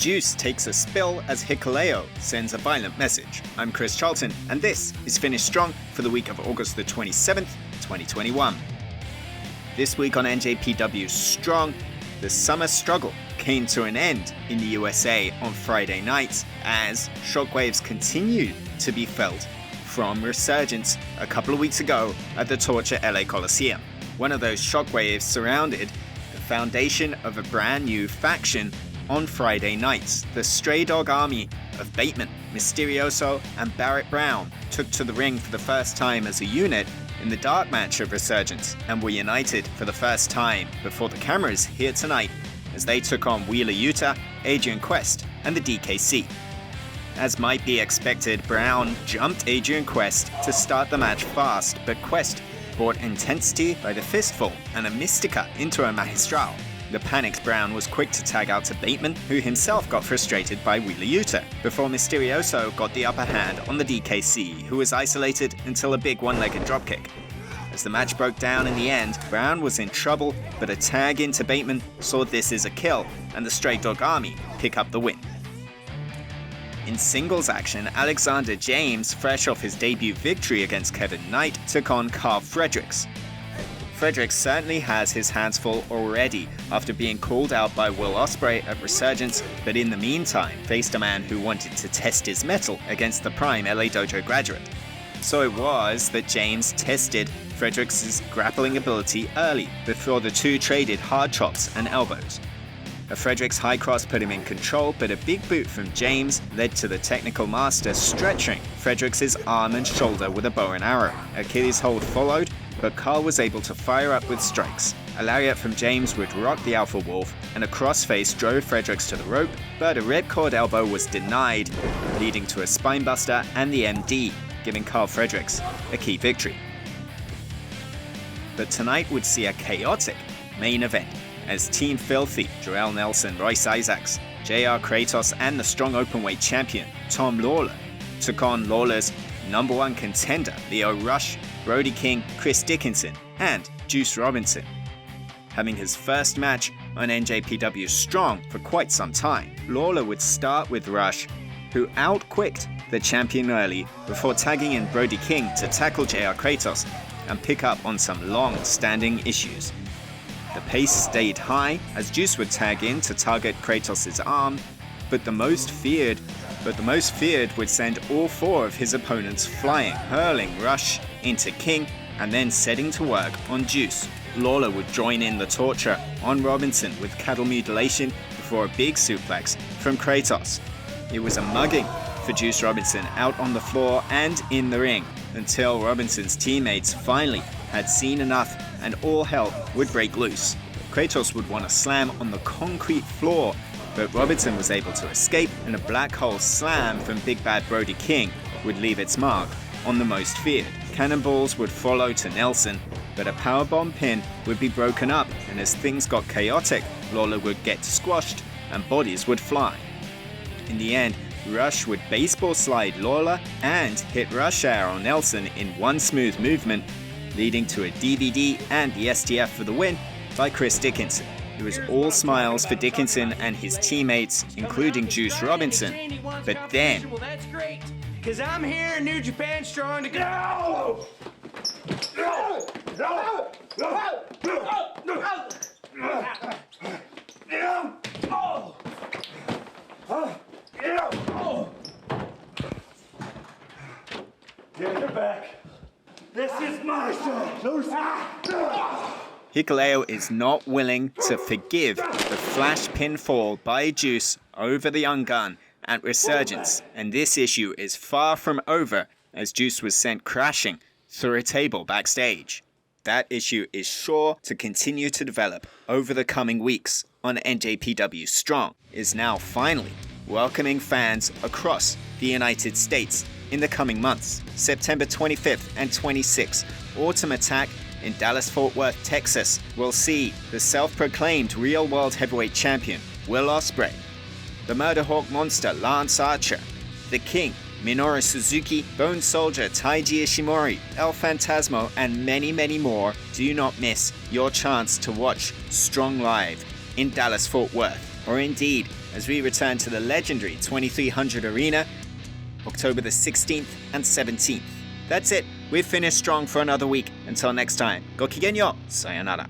Juice takes a spill as Hikuleo sends a violent message. I'm Chris Charlton, and this is Finish Strong for the week of August the 27th, 2021. This week on NJPW Strong, the summer struggle came to an end in the USA on Friday night as shockwaves continued to be felt from resurgence a couple of weeks ago at the Torture LA Coliseum. One of those shockwaves surrounded the foundation of a brand new faction on Friday nights. The Stray Dog Army of Bateman, Mysterioso, and Barrett Brown took to the ring for the first time as a unit in the dark match of Resurgence and were united for the first time before the cameras here tonight as they took on Wheeler Yuta, Adrian Quest, and the DKC. As might be expected, Brown jumped Adrian Quest to start the match fast, but Quest brought intensity by the fistful and a Mystica into a Magistral. The panicked Brown was quick to tag out to Bateman, who himself got frustrated by Wheeler Yuta, before Mysterioso got the upper hand on the DKC, who was isolated until a big one-legged dropkick. As the match broke down in the end, Brown was in trouble, but a tag into Bateman saw this as a kill, and the Stray Dog Army pick up the win. In singles action, Alexander James, fresh off his debut victory against Kevin Knight, took on Carl Fredericks. Fredericks certainly has his hands full already after being called out by Will Ospreay at Resurgence, but in the meantime faced a man who wanted to test his mettle against the prime LA Dojo graduate. So it was that James tested Fredericks' grappling ability early before the two traded hard chops and elbows. A Fredericks high cross put him in control, but a big boot from James led to the technical master stretching Fredericks' arm and shoulder with a bow and arrow. Achilles hold followed, but Carl was able to fire up with strikes. A lariat from James would rock the Alpha Wolf, and a crossface drove Fredericks to the rope, but a red cord elbow was denied, leading to a spinebuster and the MD, giving Carl Fredericks a key victory. But tonight would see a chaotic main event, as Team Filthy, Joel Nelson, Royce Isaacs, JR Kratos, and the strong openweight champion, Tom Lawler, took on Lawler's number one contender, Leo Rush, Brody King, Chris Dickinson, and Juice Robinson. Having his first match on NJPW Strong for quite some time, Lawler would start with Rush, who outquicked the champion early before tagging in Brody King to tackle JR Kratos and pick up on some long-standing issues. The pace stayed high as Juice would tag in to target Kratos' arm, but the most feared would send all four of his opponents flying, hurling Rush into King and then setting to work on Juice. Lawler would join in the torture on Robinson with cattle mutilation before a big suplex from Kratos. It was a mugging for Juice Robinson out on the floor and in the ring until Robinson's teammates finally had seen enough and all hell would break loose. Kratos would want to slam on the concrete floor, but Robinson was able to escape, and a black hole slam from Big Bad Brody King would leave its mark on the most feared. Cannonballs would follow to Nelson, but a powerbomb pin would be broken up, and as things got chaotic, Lawler would get squashed and bodies would fly. In the end, Rush would baseball slide Lawler and hit Rush Air on Nelson in one smooth movement, leading to a DVD and the STF for the win by Chris Dickinson. It was all smiles for Dickinson and his teammates, including Juice Robinson. But then, well, that's great, because I'm here in New Japan Strong to go. Get her back. This is my show. Hikuleo is not willing to forgive the flash pinfall by Juice over the Young Gun at Resurgence, and this issue is far from over as Juice was sent crashing through a table backstage. That issue is sure to continue to develop over the coming weeks on NJPW Strong, is now finally welcoming fans across the United States in the coming months. September 25th and 26th, Autumn Attack in Dallas-Fort Worth, Texas, will see the self-proclaimed real-world heavyweight champion, Will Ospreay, the Murder Hawk Monster, Lance Archer, the King, Minoru Suzuki, Bone Soldier, Taiji Ishimori, El Phantasmo, and many, many more. Do not miss your chance to watch Strong live in Dallas-Fort Worth. or indeed, as we return to the legendary 2300 Arena, October the 16th and 17th. That's it. We've finished strong for another week. Until next time, go kigenyo, sayonara.